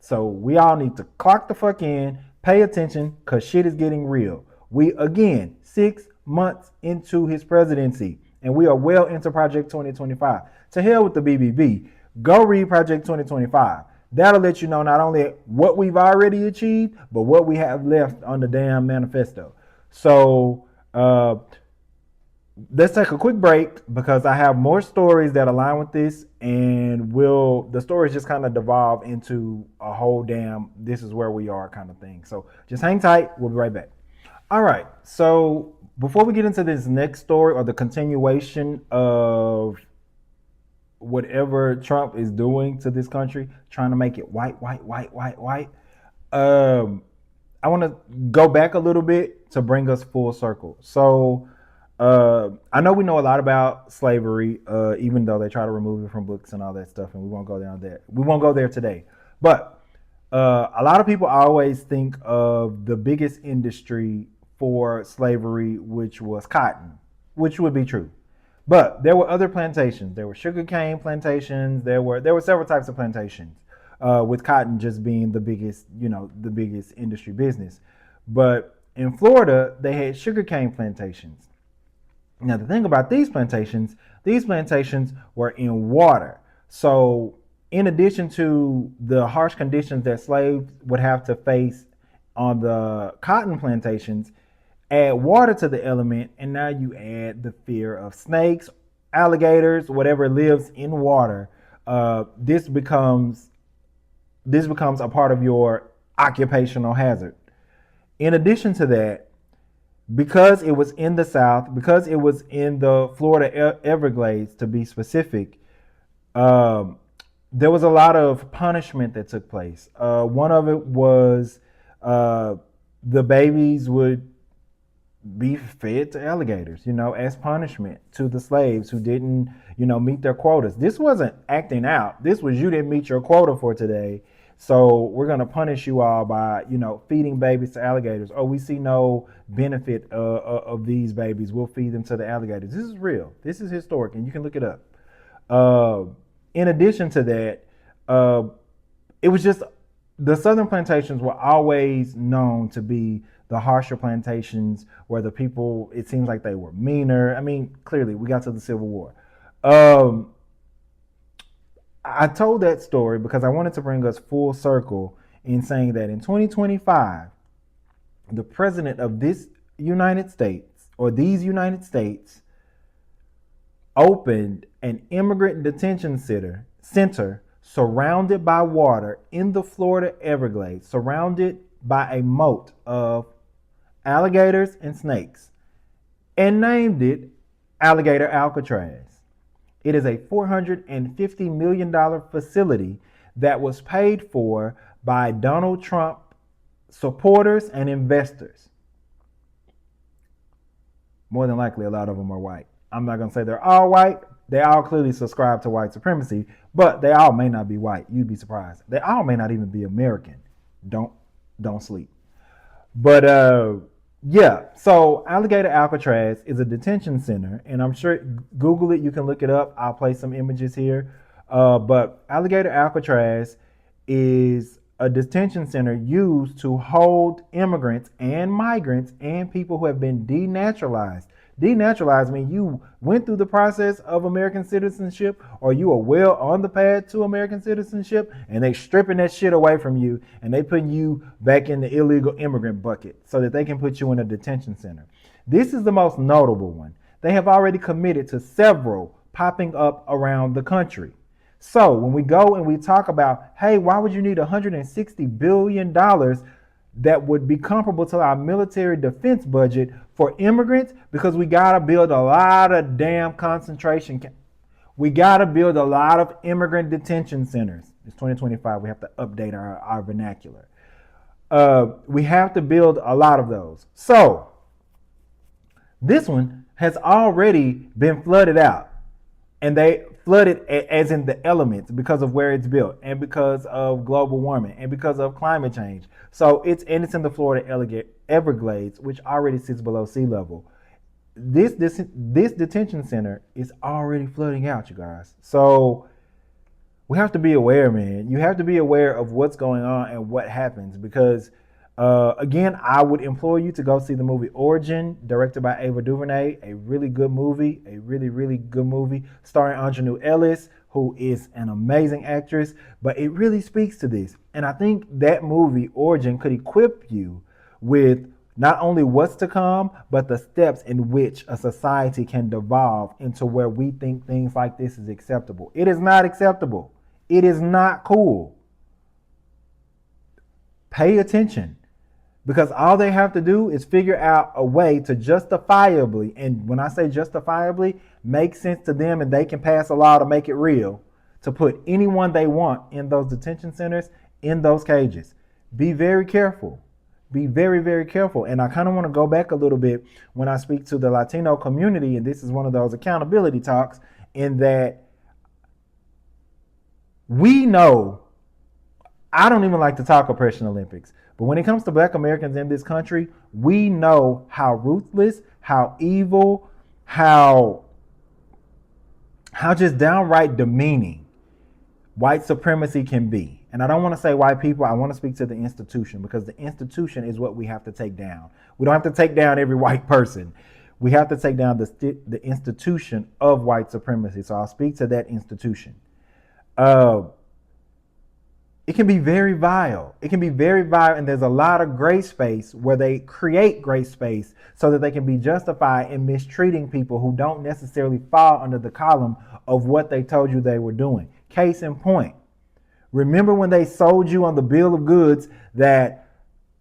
So we all need to clock the fuck in, pay attention, because shit is getting real. We, again, 6 months into his presidency, and we are well into Project 2025. To hell with the BBB. Go read Project 2025. That'll let you know not only what we've already achieved, but what we have left on the damn manifesto. So let's take a quick break, because I have more stories that align with this, and the stories just kind of devolve into a whole damn this is where we are kind of thing. So just hang tight. We'll be right back. All right. So before we get into this next story, or the continuation of whatever Trump is doing to this country, trying to make it white, white, white, white, white, I want to go back a little bit to bring us full circle. So I know we know a lot about slavery, even though they try to remove it from books and all that stuff, and we won't go there. We won't go there today. But a lot of people always think of the biggest industry for slavery, which was cotton, which would be true. But there were other plantations. There were sugarcane plantations. There were several types of plantations, with cotton just being the biggest industry business. But in Florida, they had sugarcane plantations. Now, the thing about these plantations were in water. So In addition to the harsh conditions that slaves would have to face on the cotton plantations, add water to the element, and now you add the fear of snakes, alligators, whatever lives in water. This becomes a part of your occupational hazard. In addition to that, because it was in the South, because it was in the Florida Everglades, to be specific, um, there was a lot of punishment that took place. One of it was uh, the babies would be fed to alligators, as punishment to the slaves who didn't, meet their quotas. This wasn't acting out. This was, you didn't meet your quota for today. So we're going to punish you all by, feeding babies to alligators. Oh, we see no benefit of these babies. We'll feed them to the alligators. This is real. This is historic, and you can look it up. Uh, in addition to that, uh, it was just the southern plantations were always known to be the harsher plantations where the people, it seems like they were meaner. I mean, clearly, we got to the Civil War. Um, I told that story because I wanted to bring us full circle in saying that in 2025, the president of this United States, or these United States, opened an immigrant detention center surrounded by water in the Florida Everglades, surrounded by a moat of alligators and snakes, and named it Alligator Alcatraz. It is a $450 million facility that was paid for by Donald Trump supporters and investors. More than likely, a lot of them are white. I'm not going to say they're all white. They all clearly subscribe to white supremacy, but they all may not be white. You'd be surprised. They all may not even be American. Don't sleep. But yeah, so Alligator Alcatraz is a detention center, and I'm sure, Google it, you can look it up. I'll place some images here. But Alligator Alcatraz is a detention center used to hold immigrants and migrants and people who have been denaturalized. Denaturalized means you went through the process of American citizenship, or you are well on the path to American citizenship, and they stripping that shit away from you, and they putting you back in the illegal immigrant bucket so that they can put you in a detention center. This is the most notable one. They have already committed to several popping up around the country. So when we go and we talk about, hey, why would you need $160 billion that would be comparable to our military defense budget for immigrants? Because we got to build a lot of damn concentration camps. We got to build a lot of immigrant detention centers. It's 2025. We have to update our vernacular. We have to build a lot of those. So this one has already been flooded out. And they flooded as in the elements because of where it's built, and because of global warming, and because of climate change. So it's in the Florida Everglades, which already sits below sea level. This detention center is already flooding out, you guys. So we have to be aware, man. You have to be aware of what's going on and what happens, because again, I would implore you to go see the movie Origin, directed by Ava DuVernay. A really good movie, really good movie, starring Aunjanue Ellis, who is an amazing actress. But it really speaks to this, and I think that movie Origin could equip you with not only what's to come, but the steps in which a society can devolve into where we think things like this is acceptable. It is not acceptable. It is not cool. Pay attention. Because all they have to do is figure out a way to justifiably, and when I say justifiably, make sense to them, and they can pass a law to make it real, to put anyone they want in those detention centers, in those cages. Be very careful. Be very, very careful. And I kind of want to go back a little bit when I speak to the Latino community, and this is one of those accountability talks, in that we know, I don't even like to talk Oppression Olympics, but when it comes to Black Americans in this country, we know how ruthless, how evil, how just downright demeaning white supremacy can be. And I don't want to say white people, I want to speak to the institution, because the institution is what we have to take down. We don't have to take down every white person. We have to take down the institution of white supremacy. So I'll speak to that institution. it can be very vile. It can be very vile, and there's a lot of gray space where they create gray space so that they can be justified in mistreating people who don't necessarily fall under the column of what they told you they were doing. Case in point, remember when they sold you on the bill of goods that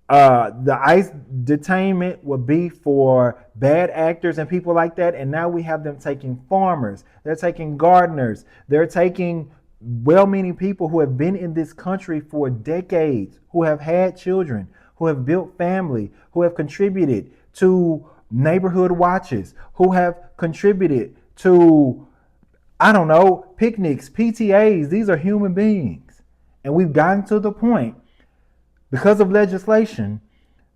the ICE detainment would be for bad actors and people like that, and now we have them taking farmers, they're taking gardeners, they're taking well-meaning people who have been in this country for decades, who have had children, who have built family, who have contributed to neighborhood watches, who have contributed to, I don't know, picnics, PTAs. These are human beings. And we've gotten to the point, because of legislation,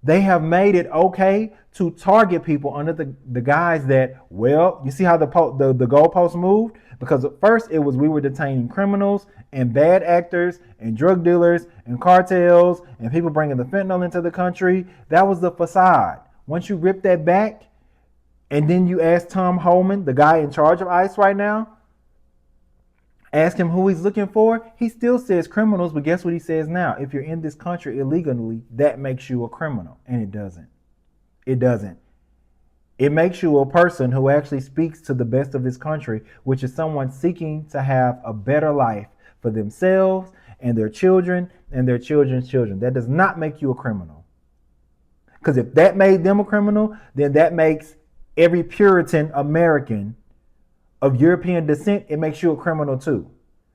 they have made it okay to target people under the guise that, well, you see how the goalposts moved? Because at first it was we were detaining criminals and bad actors and drug dealers and cartels and people bringing the fentanyl into the country. That was the facade. Once you rip that back, and then you ask Tom Holman, the guy in charge of ICE right now, ask him who he's looking for, he still says criminals, but guess what he says now? If you're in this country illegally, that makes you a criminal. And it doesn't. It doesn't. It makes you a person who actually speaks to the best of his country, which is someone seeking to have a better life for themselves and their children and their children's children. That does not make you a criminal. Because if that made them a criminal, then that makes every Puritan American of European descent, it makes you a criminal too.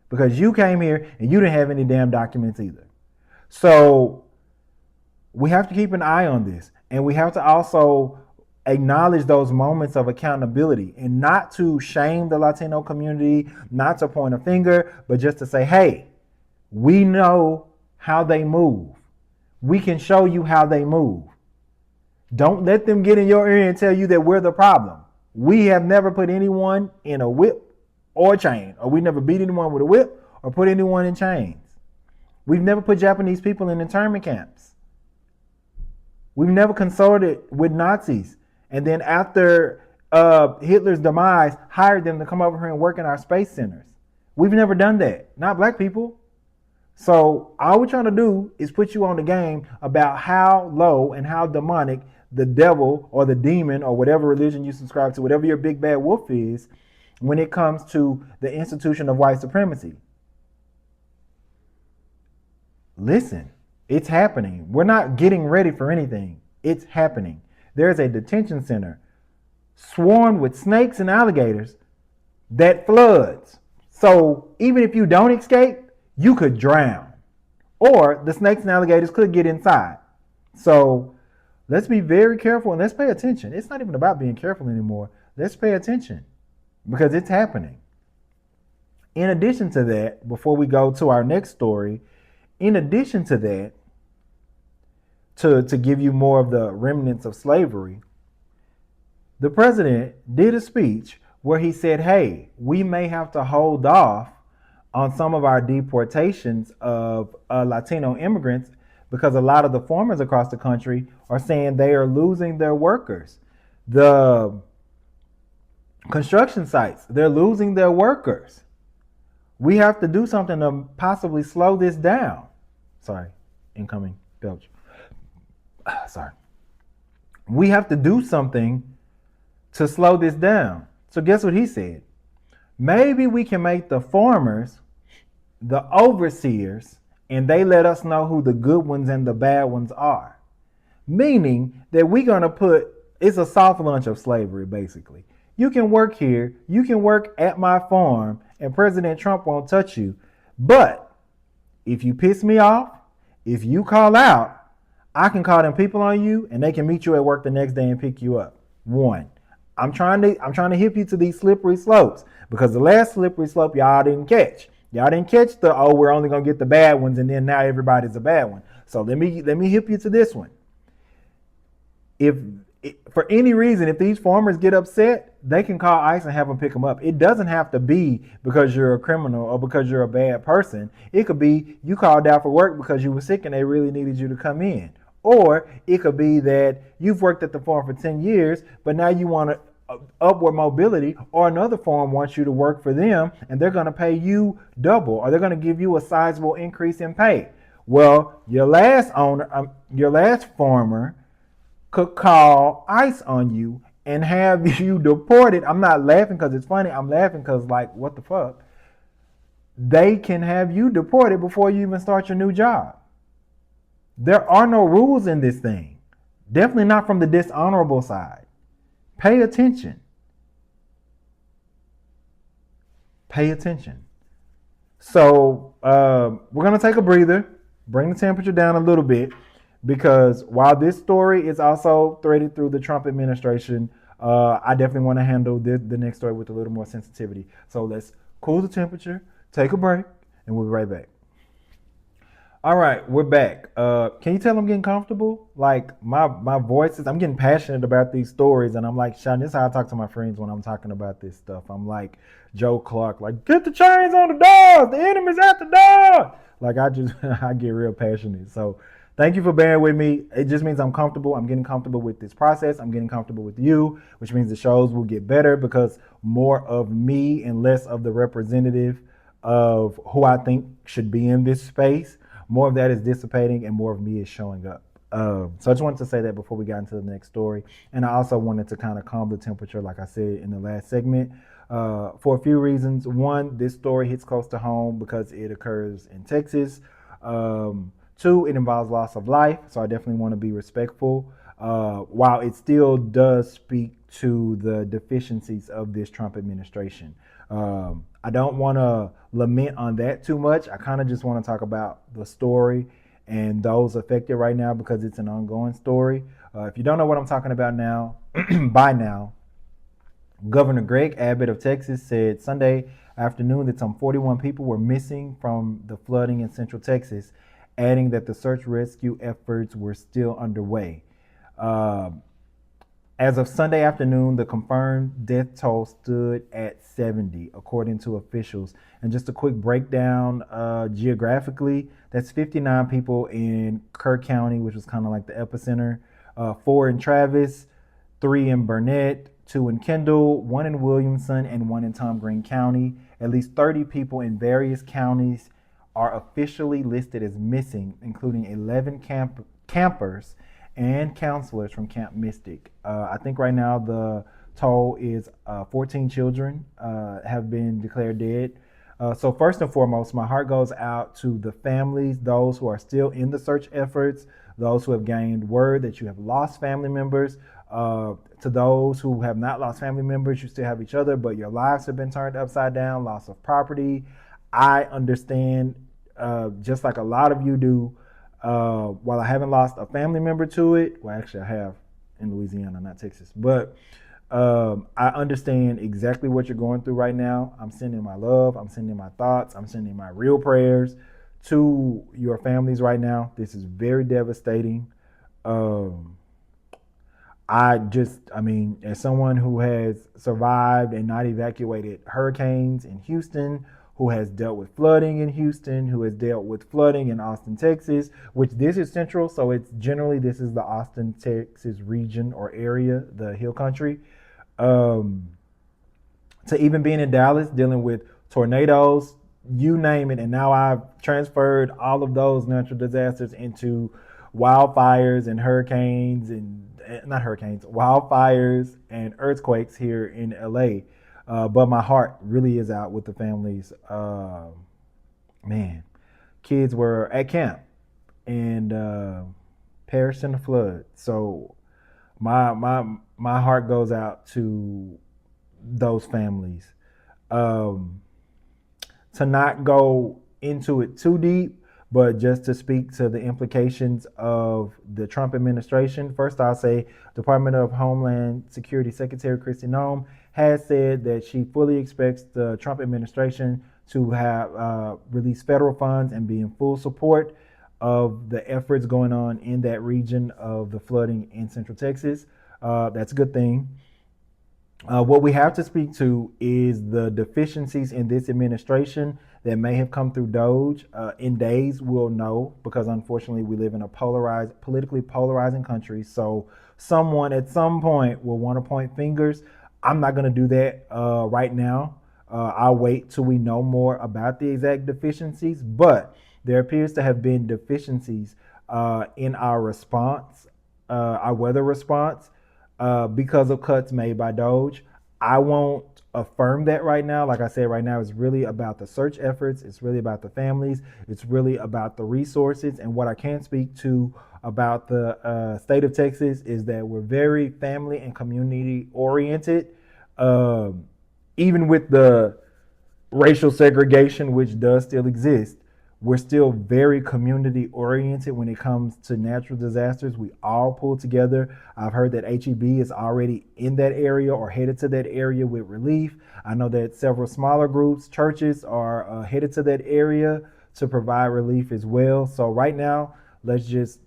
Because you came here and you didn't have any damn documents either. So we have to keep an eye on this. And we have to also acknowledge those moments of accountability, and not to shame the Latino community, not to point a finger, but just to say, hey, we know how they move. We can show you how they move. Don't let them get in your ear and tell you that we're the problem. We have never put anyone in a whip or a chain, or we never beat anyone with a whip or put anyone in chains. We've never put Japanese people in internment camps. We've never consorted with Nazis. And then after Hitler's demise, hired them to come over here and work in our space centers. We've never done that. Not black people. So all we're trying to do is put you on the game about how low and how demonic the devil or the demon or whatever religion you subscribe to, whatever your big bad wolf is, when it comes to the institution of white supremacy. Listen, it's happening. We're not getting ready for anything. It's happening. There's a detention center swarmed with snakes and alligators that floods. So even if you don't escape, you could drown. Or the snakes and alligators could get inside. So let's be very careful and let's pay attention. It's not even about being careful anymore. Let's pay attention because it's happening. In addition to that, before we go to our next story, in addition to that, to give you more of the remnants of slavery, the president did a speech where he said, hey, we may have to hold off on some of our deportations of Latino immigrants because a lot of the farmers across the country are saying they are losing their workers. The construction sites, they're losing their workers. We have to do something to possibly slow this down. Sorry, incoming belch. Sorry. We have to do something to slow this down. So guess what he said? Maybe we can make the farmers the overseers and they let us know who the good ones and the bad ones are. Meaning that we're going to put, it's a soft lunch of slavery basically. You can work here, you can work at my farm, and President Trump won't touch you. But if you piss me off, if you call out, I can call them people on you and they can meet you at work the next day and pick you up. One, I'm trying to hip you to these slippery slopes because the last slippery slope y'all didn't catch. Y'all didn't catch the, oh, we're only going to get the bad ones and then now everybody's a bad one. So let me hip you to this one. If for any reason, if these farmers get upset, they can call ICE and have them pick them up. It doesn't have to be because you're a criminal or because you're a bad person. It could be you called out for work because you were sick and they really needed you to come in. Or it could be that you've worked at the farm for 10 years, but now you want upward mobility, or another firm wants you to work for them and they're going to pay you double, or they're going to give you a sizable increase in pay. Well, your last owner, your last farmer could call ICE on you and have you deported. I'm not laughing because it's funny. I'm laughing because, like, what the fuck? They can have you deported before you even start your new job. There are no rules in this thing. Definitely not from the dishonorable side. Pay attention. Pay attention. So we're going to take a breather, bring the temperature down a little bit, because while this story is also threaded through the Trump administration, I definitely want to handle the next story with a little more sensitivity. So let's cool the temperature, take a break, and we'll be right back. All right, we're back. Can you tell I'm getting comfortable? Like my voice is, I'm getting passionate about these stories, and I'm like, Sean, this is how I talk to my friends when I'm talking about this stuff. I'm like Joe Clark, like, get the chains on the doors, the enemy's at the door. Like I get real passionate. So thank you for bearing with me. It just means I'm comfortable. I'm getting comfortable with this process. I'm getting comfortable with you, which means the shows will get better because more of me and less of the representative of who I think should be in this space. More of that is dissipating and more of me is showing up. So I just wanted to say that before we got into the next story. And I also wanted to kind of calm the temperature, like I said in the last segment, for a few reasons. One, this story hits close to home because it occurs in Texas. Two, it involves loss of life, so I definitely want to be respectful. While it still does speak to the deficiencies of this Trump administration. I don't want to lament on that too much. I kind of just want to talk about the story and those affected right now because it's an ongoing story. If you don't know what I'm talking about now, by now, Governor Greg Abbott of Texas said Sunday afternoon that some 41 people were missing from the flooding in Central Texas, adding that the search rescue efforts were still underway. As of Sunday afternoon, the confirmed death toll stood at 70, according to officials. And just a quick breakdown geographically, that's 59 people in Kerr County, which was kind of like the epicenter, 4 in Travis, 3 in Burnett, 2 in Kendall, 1 in Williamson, and 1 in Tom Green County. At least 30 people in various counties are officially listed as missing, including 11 campers and counselors from Camp Mystic. I think right now the toll is 14 children have been declared dead. So first and foremost, my heart goes out to the families, those who are still in the search efforts, those who have gained word that you have lost family members. To those who have not lost family members, you still have each other, but your lives have been turned upside down, loss of property. I understand, just like a lot of you do, while I haven't lost a family member to it, well, actually I have in Louisiana, not Texas, but I understand exactly what you're going through right now. I'm sending my love, I'm sending my thoughts, I'm sending my real prayers to your families right now. This is very devastating. As someone who has survived and not evacuated hurricanes in Houston, who has dealt with flooding in Houston, who has dealt with flooding in Austin, Texas, which this is central, so it's generally, this is the Austin, Texas region or area, the hill country, to even being in Dallas, dealing with tornadoes, you name it, and now I've transferred all of those natural disasters into wildfires and hurricanes and, not hurricanes, wildfires and earthquakes here in LA. But my heart really is out with the families. Man, kids were at camp and perished in the flood. So my heart goes out to those families. To not go into it too deep, but just to speak to the implications of the Trump administration. First, I'll say Department of Homeland Security Secretary Kristi Noem has said that she fully expects the Trump administration to have release federal funds and be in full support of the efforts going on in that region of the flooding in Central Texas. That's a good thing. What we have to speak to is the deficiencies in this administration that may have come through Doge. In days, we'll know, because unfortunately we live in a politically polarizing country. So someone at some point will want to point fingers. I'm not going to do that right now. I'll wait till we know more about the exact deficiencies, but there appears to have been deficiencies in our response, our weather response, because of cuts made by Doge. I won't affirm that right now. Like I said, right now it's really about the search efforts. It's really about the families. It's really about the resources. And what I can speak to about the state of Texas is that we're very family and community oriented. Um, Even with the racial segregation, which does still exist, we're still very community oriented when it comes to natural disasters. We all pull together. I've heard that HEB is already in that area or headed to that area with relief. I know that several smaller groups, churches are headed to that area to provide relief as well. So right now, let's just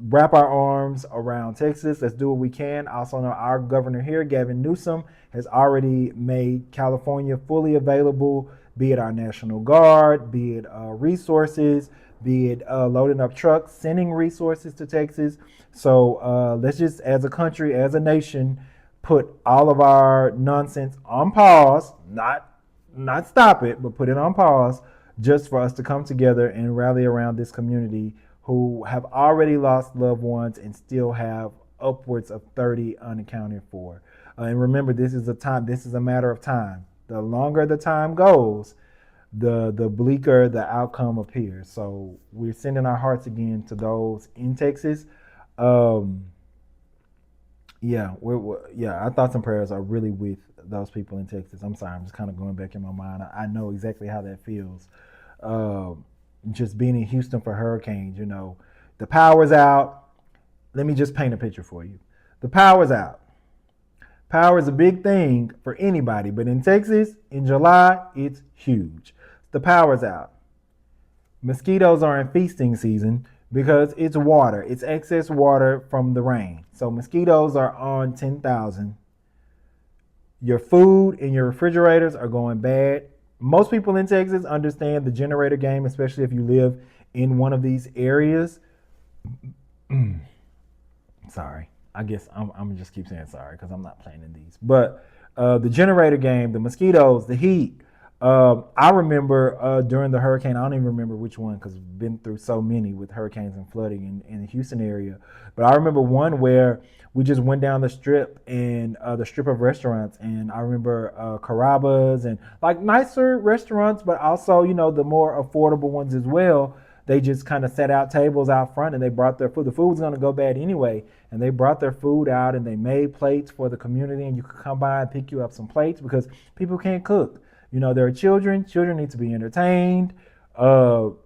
wrap our arms around Texas. Let's do what we can. I also know our governor here, Gavin Newsom, has already made California fully available, be it our National Guard, be it resources, be it loading up trucks, sending resources to Texas. So let's just, as a country, as a nation, put all of our nonsense on pause, not stop it, but put it on pause just for us to come together and rally around this community who have already lost loved ones and still have upwards of 30 unaccounted for. And remember, this is a matter of time. The longer the time goes, the bleaker the outcome appears. So we're sending our hearts again to those in Texas. Um, yeah, our thoughts and prayers are really with those people in Texas. I'm sorry, I'm just kind of going back in my mind. I know exactly how that feels. Just being in Houston for hurricanes, the power's out. Let me just paint a picture for you. The power's out. Power is a big thing for anybody, but in Texas, in July, it's huge. The power's out. Mosquitoes are in feasting season because it's water. It's excess water from the rain. So mosquitoes are on 10,000. Your food in your refrigerators are going bad. Most people in Texas understand the generator game, especially if you live in one of these areas. Sorry. I guess I'm gonna just keep saying sorry because I'm not playing in these. But the generator game, the mosquitoes, the heat. I remember during the hurricane, I don't even remember which one because I've been through so many with hurricanes and flooding in the Houston area. But I remember one where we just went down the strip and the strip of restaurants. And I remember Carrabba's and like nicer restaurants, but also, the more affordable ones as well. They just kind of set out tables out front and they brought their food. The food was going to go bad anyway. And they brought their food out and they made plates for the community. And you could come by and pick you up some plates because people can't cook. There are children. Children need to be entertained. It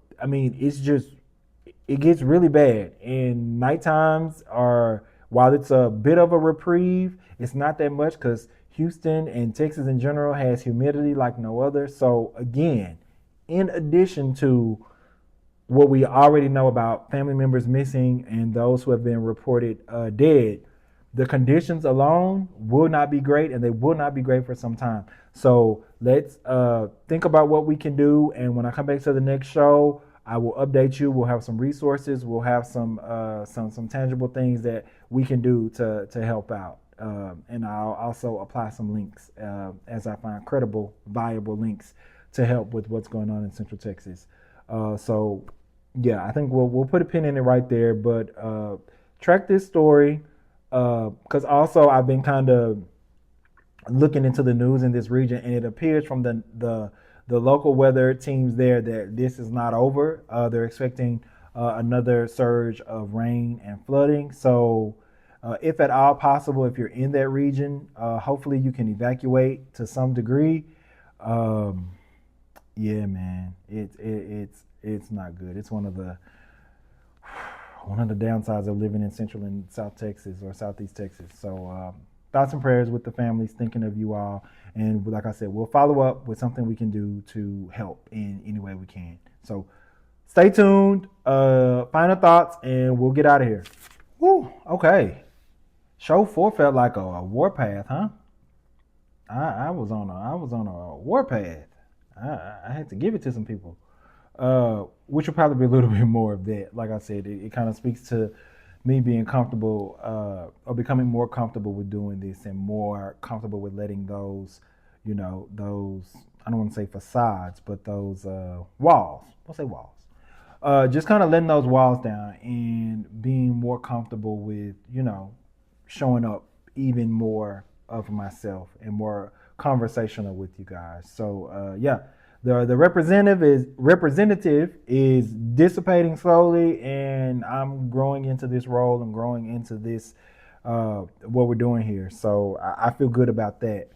gets really bad. And night times are, while it's a bit of a reprieve, it's not that much because Houston and Texas in general has humidity like no other. So again, in addition to what we already know about family members missing and those who have been reported dead, the conditions alone will not be great, and they will not be great for some time. So let's think about what we can do. And when I come back to the next show, I will update you. We'll have some resources. We'll have some tangible things that we can do to help out. And I'll also apply some links as I find credible, viable links to help with what's going on in Central Texas. So yeah, I think we'll put a pin in it right there. But track this story because also I've been kind of looking into the news in this region, and it appears from the local weather teams there that this is not over. They're expecting another surge of rain and flooding. So if at all possible, if you're in that region, hopefully you can evacuate to some degree. Yeah, man, it's not good. It's one of the downsides of living in Central and South Texas or Southeast Texas. So thoughts and prayers with the families, thinking of you all. And like I said, we'll follow up with something we can do to help in any way we can. So stay tuned. Final thoughts, and we'll get out of here. Woo, okay. Show 4 felt like a warpath, huh? I was on a warpath. I had to give it to some people, which will probably be a little bit more of that. Like I said, it kind of speaks to me being comfortable or becoming more comfortable with doing this and more comfortable with letting those, those, I don't want to say facades, but those walls. We'll say walls. Just kind of letting those walls down and being more comfortable with, showing up even more of myself and more conversational with you guys. So yeah, the representative is dissipating slowly, and I'm growing into this role and growing into this what we're doing here. So I feel good about that.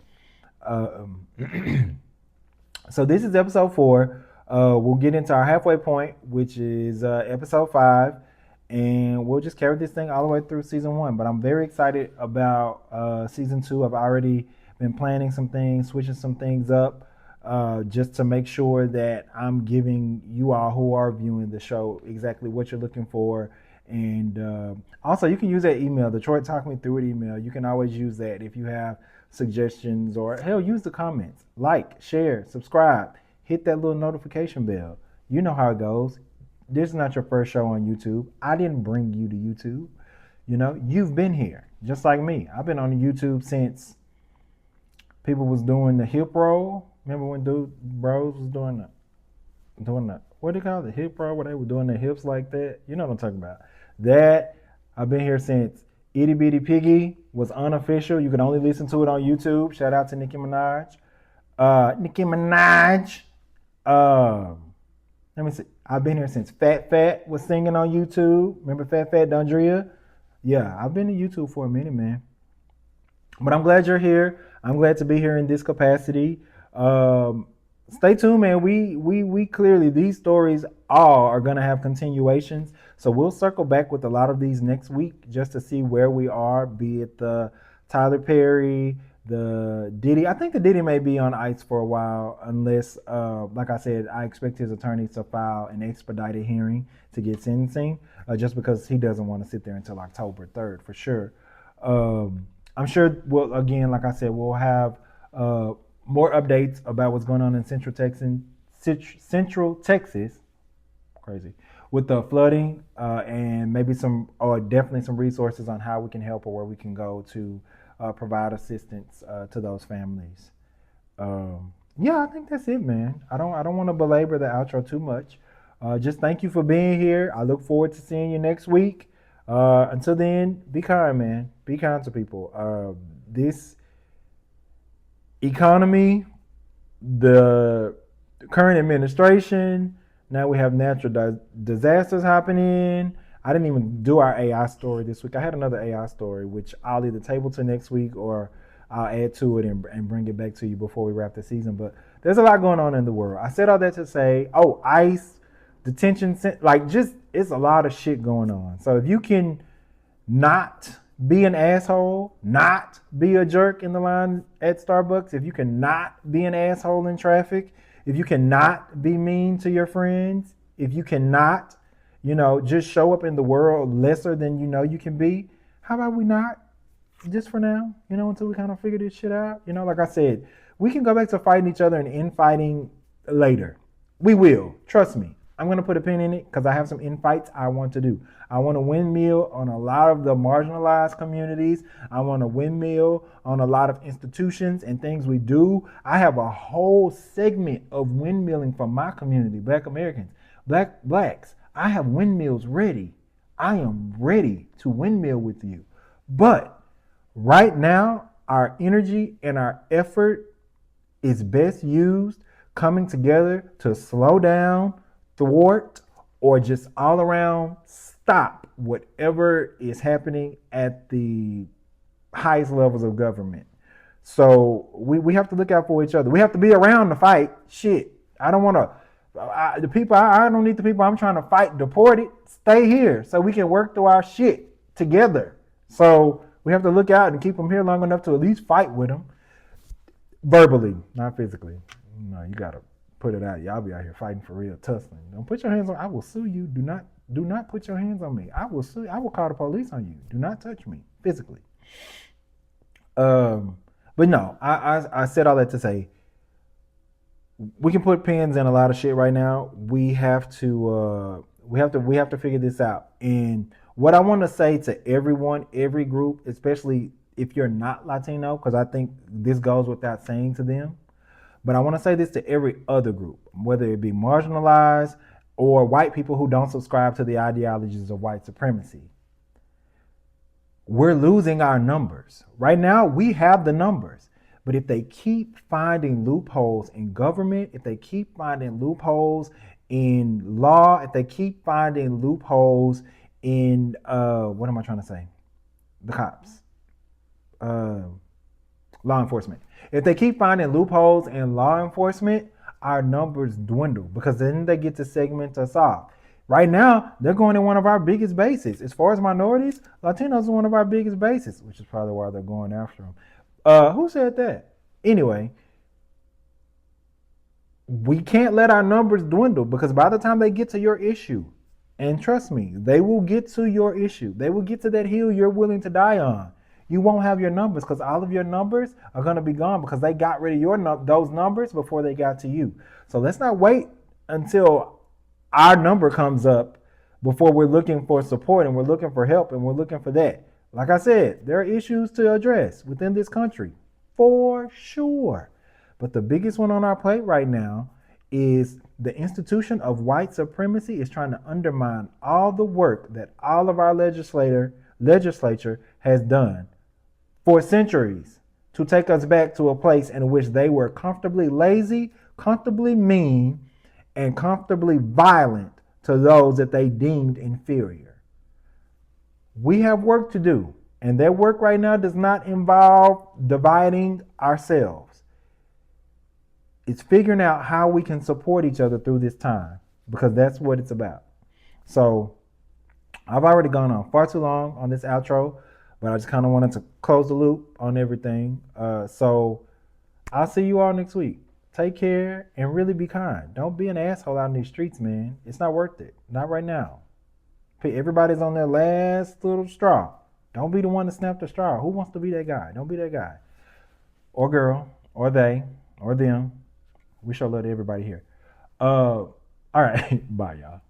Um, so this is episode 4. We'll get into our halfway point, which is episode 5, and we'll just carry this thing all the way through season 1. But I'm very excited about season 2. I've already been planning some things, switching some things up, just to make sure that I'm giving you all who are viewing the show exactly what you're looking for. And also, you can use that email, the Troy Talk Me Through It email. You can always use that if you have suggestions, or hell, use the comments. Like, share, subscribe, hit that little notification bell. You know how it goes. This is not your first show on YouTube. I didn't bring you to YouTube. You've been here just like me. I've been on YouTube since people was doing the hip roll. Remember when bros was doing the what do you call it, the hip roll, where they were doing their hips like that? You know what I'm talking about. That I've been here since Itty Bitty Piggy was unofficial. You can only listen to it on YouTube. Shout out to Nicki Minaj. Nicki Minaj. Let me see. I've been here since Fat Fat was singing on YouTube. Remember Fat Fat Dondria? Yeah, I've been to YouTube for a minute, man. But I'm glad you're here. I'm glad to be here in this capacity. Stay tuned, man. We clearly, these stories all are gonna have continuations. So we'll circle back with a lot of these next week just to see where we are, be it the Tyler Perry, the Diddy. I think the Diddy may be on ice for a while unless, like I said, I expect his attorneys to file an expedited hearing to get sentencing, just because he doesn't want to sit there until October 3rd for sure. I'm sure we'll, again, like I said, we'll have more updates about what's going on in Central Texas, crazy, with the flooding, and maybe definitely some resources on how we can help or where we can go to provide assistance to those families. Yeah, I think that's it, man. I don't want to belabor the outro too much. Just thank you for being here. I look forward to seeing you next week. Until then, be kind, man. Be kind to people. This economy, the current administration, now we have natural disasters happening. I didn't even do our AI story this week. I had another AI story, which I'll either table to next week or I'll add to it and bring it back to you before we wrap the season. But there's a lot going on in the world. I said all that to say, ICE, detention, it's a lot of shit going on. So if you can not be an asshole, not be a jerk in the line at Starbucks, if you can not be an asshole in traffic, if you cannot be mean to your friends, if you cannot, just show up in the world lesser than you can be, how about we not? Just for now, until we kind of figure this shit out. Like I said, we can go back to fighting each other and infighting later. We will. Trust me. I'm going to put a pin in it because I have some infights I want to do. I want to windmill on a lot of the marginalized communities. I want to windmill on a lot of institutions and things we do. I have a whole segment of windmilling for my community, Black Americans, blacks. I have windmills ready. I am ready to windmill with you. But right now, our energy and our effort is best used coming together to slow down, thwart, or just all around stop whatever is happening at the highest levels of government. So we have to look out for each other. We have to be around to fight. Shit, I don't want to. I don't need the people I'm trying to fight deported. Stay here so we can work through our shit together. So we have to look out and keep them here long enough to at least fight with them verbally, not physically. No, you gotta put it out. Y'all be out here fighting for real, tussling. Don't put your hands on. I will sue you. Do not put your hands on me. I will sue. I will call the police on you. Do not touch me physically. But no, I said all that to say we can put pins in a lot of shit right now. We have to figure this out. And What I want to say to everyone, every group, especially if you're not Latino, because I think this goes without saying to them, but I want to say this to every other group, whether it be marginalized or white people who don't subscribe to the ideologies of white supremacy. We're losing our numbers. Right now, we have the numbers. But if they keep finding loopholes in government, if they keep finding loopholes in law, if they keep finding loopholes in what am I trying to say? The cops, uh, law enforcement. If they keep finding loopholes in law enforcement, our numbers dwindle because then they get to segment us off. Right now, they're going in one of our biggest bases. As far as minorities, Latinos are one of our biggest bases, which is probably why they're going after them. Who said that? Anyway, we can't let our numbers dwindle because by the time they get to your issue, and trust me, they will get to your issue. They will get to that hill you're willing to die on. You won't have your numbers because all of your numbers are going to be gone because they got rid of those numbers before they got to you. So let's not wait until our number comes up before we're looking for support and we're looking for help and we're looking for that. Like I said, there are issues to address within this country for sure. But the biggest one on our plate right now is the institution of white supremacy is trying to undermine all the work that all of our legislature has done for centuries to take us back to a place in which they were comfortably lazy, comfortably mean, and comfortably violent to those that they deemed inferior. We have work to do, and that work right now does not involve dividing ourselves. It's figuring out how we can support each other through this time because that's what it's about. So I've already gone on far too long on this outro, but I just kind of wanted to close the loop on everything. So I'll see you all next week. Take care and really be kind. Don't be an asshole out in these streets, man. It's not worth it. Not right now. Everybody's on their last little straw. Don't be the one to snap the straw. Who wants to be that guy? Don't be that guy. Or girl, or they, or them. We show love to everybody here. All right. Bye, y'all.